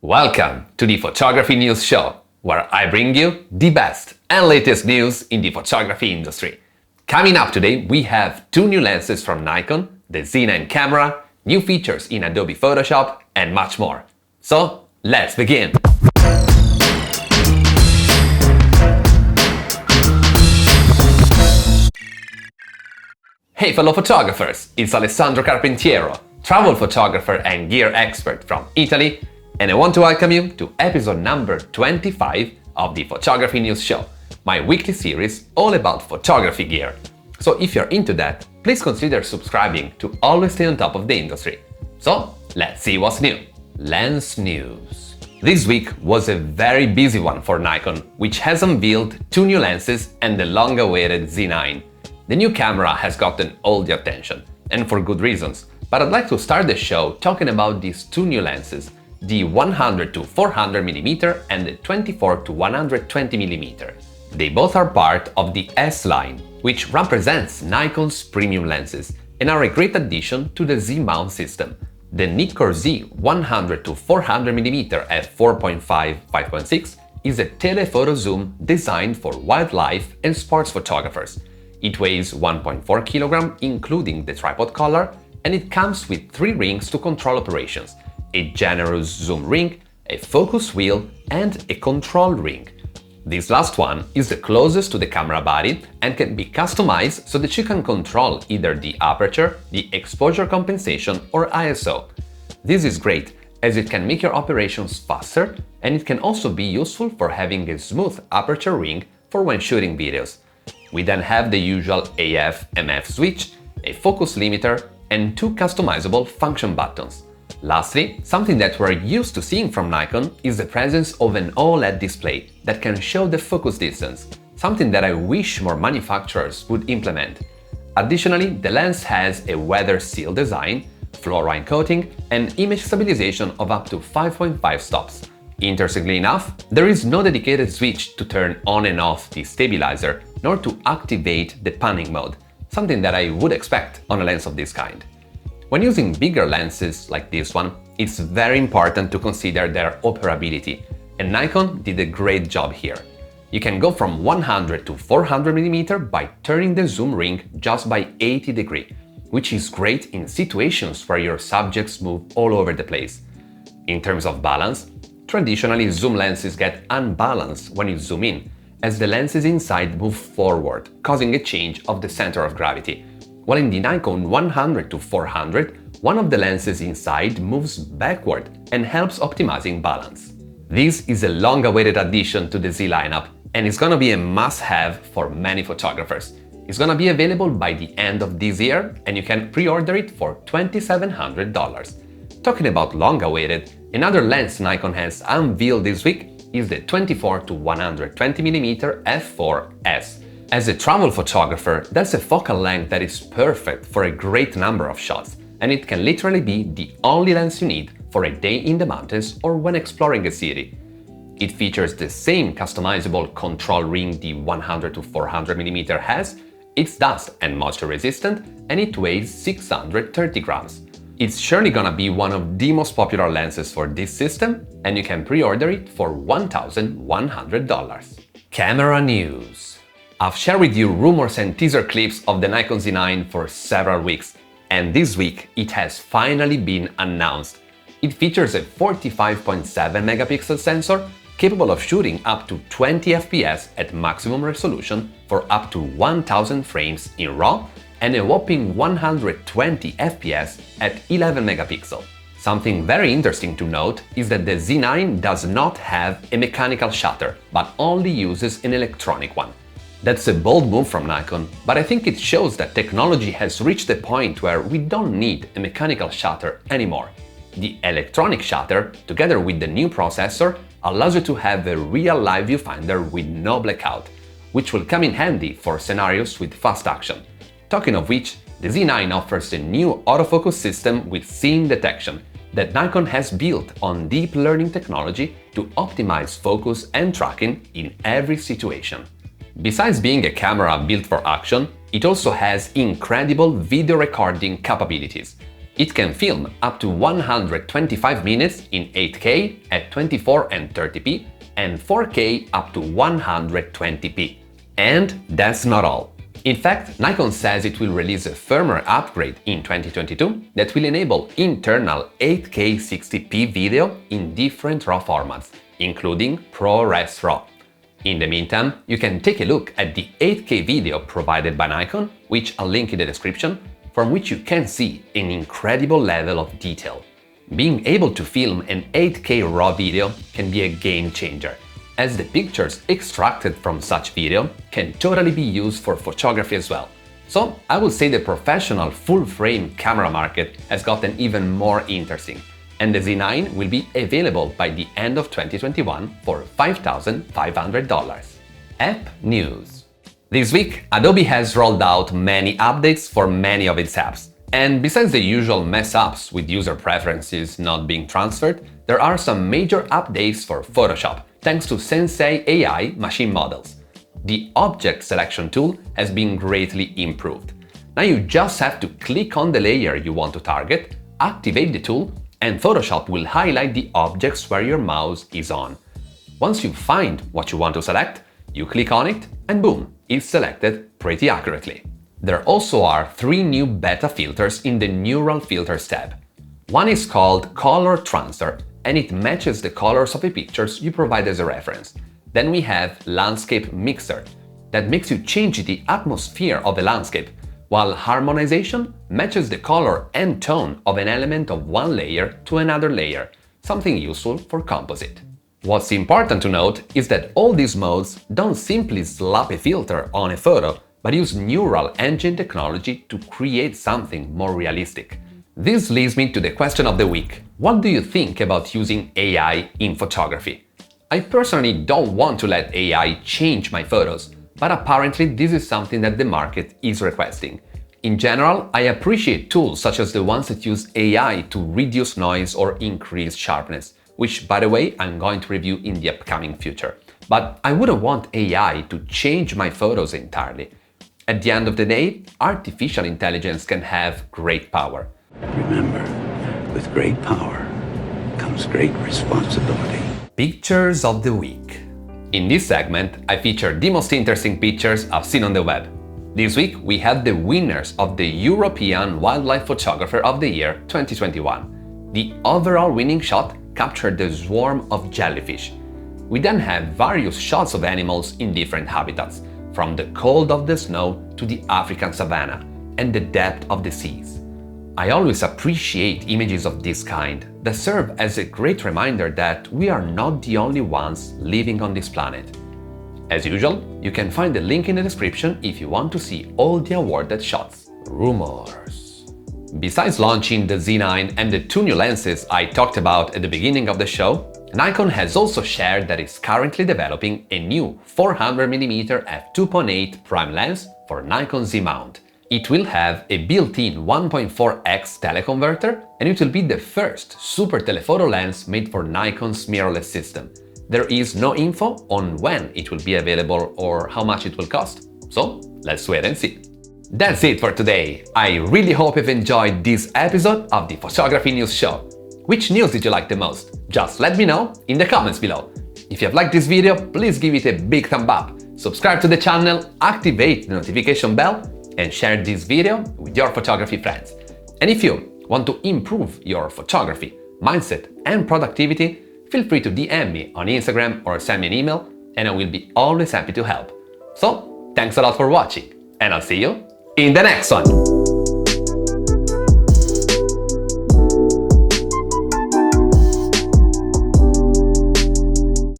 Welcome to the Photography News Show, where I bring you the best and latest news in the photography industry. Coming up today, we have two new lenses from Nikon, the Z9 camera, new features in Adobe Photoshop, and much more. So, let's begin! Hey fellow photographers, it's Alessandro Carpentiero, travel photographer and gear expert from Italy, and I want to welcome you to episode number 25 of the Photography News Show, my weekly series all about photography gear. So if you're into that, please consider subscribing to always stay on top of the industry. So let's see what's new. Lens news. This week was a very busy one for Nikon, which has unveiled two new lenses and the long-awaited Z9. The new camera has gotten all the attention, and for good reasons, but I'd like to start the show talking about these two new lenses, the 100-400mm and the 24-120mm. They both are part of the S line, which represents Nikon's premium lenses and are a great addition to the Z mount system. The NIKKOR Z 100-400mm F4.5-5.6 is a telephoto zoom designed for wildlife and sports photographers. It weighs 1.4 kg, including the tripod collar, and it comes with 3 rings to control operations: a generous zoom ring, a focus wheel, and a control ring. This last one is the closest to the camera body and can be customized so that you can control either the aperture, the exposure compensation, or ISO. This is great as it can make your operations faster, and it can also be useful for having a smooth aperture ring for when shooting videos. We then have the usual AF/MF switch, a focus limiter, and 2 customizable function buttons. Lastly, something that we're used to seeing from Nikon is the presence of an OLED display that can show the focus distance, something that I wish more manufacturers would implement. Additionally, the lens has a weather seal design, fluorine coating, and image stabilization of up to 5.5 stops. Interestingly enough, there is no dedicated switch to turn on and off the stabilizer, nor to activate the panning mode, something that I would expect on a lens of this kind. When using bigger lenses like this one, it's very important to consider their operability, and Nikon did a great job here. You can go from 100 to 400mm by turning the zoom ring just by 80 degrees, which is great in situations where your subjects move all over the place. In terms of balance, traditionally zoom lenses get unbalanced when you zoom in, as the lenses inside move forward, causing a change of the center of gravity. While in the Nikon 100-400, one of the lenses inside moves backward and helps optimizing balance. This is a long-awaited addition to the Z lineup, and it's gonna be a must-have for many photographers. It's gonna be available by the end of this year, and you can pre-order it for $2,700. Talking about long-awaited, another lens Nikon has unveiled this week is the 24-120mm F4S. As a travel photographer, that's a focal length that is perfect for a great number of shots, and it can literally be the only lens you need for a day in the mountains or when exploring a city. It features the same customizable control ring the 100-400mm has, it's dust and moisture resistant, and it weighs 630 grams. It's surely gonna be one of the most popular lenses for this system, and you can pre-order it for $1,100. Camera news. I've shared with you rumors and teaser clips of the Nikon Z9 for several weeks, and this week it has finally been announced. It features a 45.7-megapixel sensor capable of shooting up to 20 FPS at maximum resolution for up to 1000 frames in RAW and a whopping 120 FPS at 11 megapixel. Something very interesting to note is that the Z9 does not have a mechanical shutter, but only uses an electronic one. That's a bold move from Nikon, but I think it shows that technology has reached a point where we don't need a mechanical shutter anymore. The electronic shutter, together with the new processor, allows you to have a real live viewfinder with no blackout, which will come in handy for scenarios with fast action. Talking of which, the Z9 offers a new autofocus system with scene detection that Nikon has built on deep learning technology to optimize focus and tracking in every situation. Besides being a camera built for action, it also has incredible video recording capabilities. It can film up to 125 minutes in 8K at 24 and 30p and 4K up to 120p. And that's not all. In fact, Nikon says it will release a firmware upgrade in 2022 that will enable internal 8K 60p video in different RAW formats, including ProRes RAW. In the meantime, you can take a look at the 8K video provided by Nikon, which I'll link in the description, from which you can see an incredible level of detail. Being able to film an 8K RAW video can be a game changer, as the pictures extracted from such video can totally be used for photography as well. So I would say the professional full-frame camera market has gotten even more interesting, and the Z9 will be available by the end of 2021 for $5,500. App News. This week, Adobe has rolled out many updates for many of its apps. And besides the usual mess-ups with user preferences not being transferred, there are some major updates for Photoshop, thanks to Sensei AI machine models. The object selection tool has been greatly improved. Now you just have to click on the layer you want to target, activate the tool, and Photoshop will highlight the objects where your mouse is on. Once you find what you want to select, you click on it, and boom, it's selected pretty accurately. There also are 3 new beta filters in the Neural Filters tab. One is called Color Transfer, and it matches the colors of the pictures you provide as a reference. Then we have Landscape Mixer, that makes you change the atmosphere of a landscape, while Harmonization matches the color and tone of an element of one layer to another layer, something useful for composite. What's important to note is that all these modes don't simply slap a filter on a photo, but use neural engine technology to create something more realistic. This leads me to the question of the week. What do you think about using AI in photography? I personally don't want to let AI change my photos, but apparently this is something that the market is requesting. In general, I appreciate tools such as the ones that use AI to reduce noise or increase sharpness, which, by the way, I'm going to review in the upcoming future. But I wouldn't want AI to change my photos entirely. At the end of the day, artificial intelligence can have great power. Remember, with great power comes great responsibility. Pictures of the week. In this segment, I feature the most interesting pictures I've seen on the web. This week, we had the winners of the European Wildlife Photographer of the Year 2021. The overall winning shot captured the swarm of jellyfish. We then have various shots of animals in different habitats, from the cold of the snow to the African savanna and the depth of the seas. I always appreciate images of this kind that serve as a great reminder that we are not the only ones living on this planet. As usual, you can find the link in the description if you want to see all the awarded shots. Rumors. Besides launching the Z9 and the 2 new lenses I talked about at the beginning of the show, Nikon has also shared that it's currently developing a new 400mm f2.8 prime lens for Nikon Z mount. It will have a built-in 1.4x teleconverter, and it will be the first super-telephoto lens made for Nikon's mirrorless system. There is no info on when it will be available or how much it will cost, so let's wait and see. That's it for today. I really hope you've enjoyed this episode of the Photography News Show. Which news did you like the most? Just let me know in the comments below. If you have liked this video, please give it a big thumb up, subscribe to the channel, activate the notification bell, and share this video with your photography friends. And if you want to improve your photography, mindset, and productivity, feel free to DM me on Instagram or send me an email, and I will be always happy to help. So, thanks a lot for watching, and I'll see you in the next one!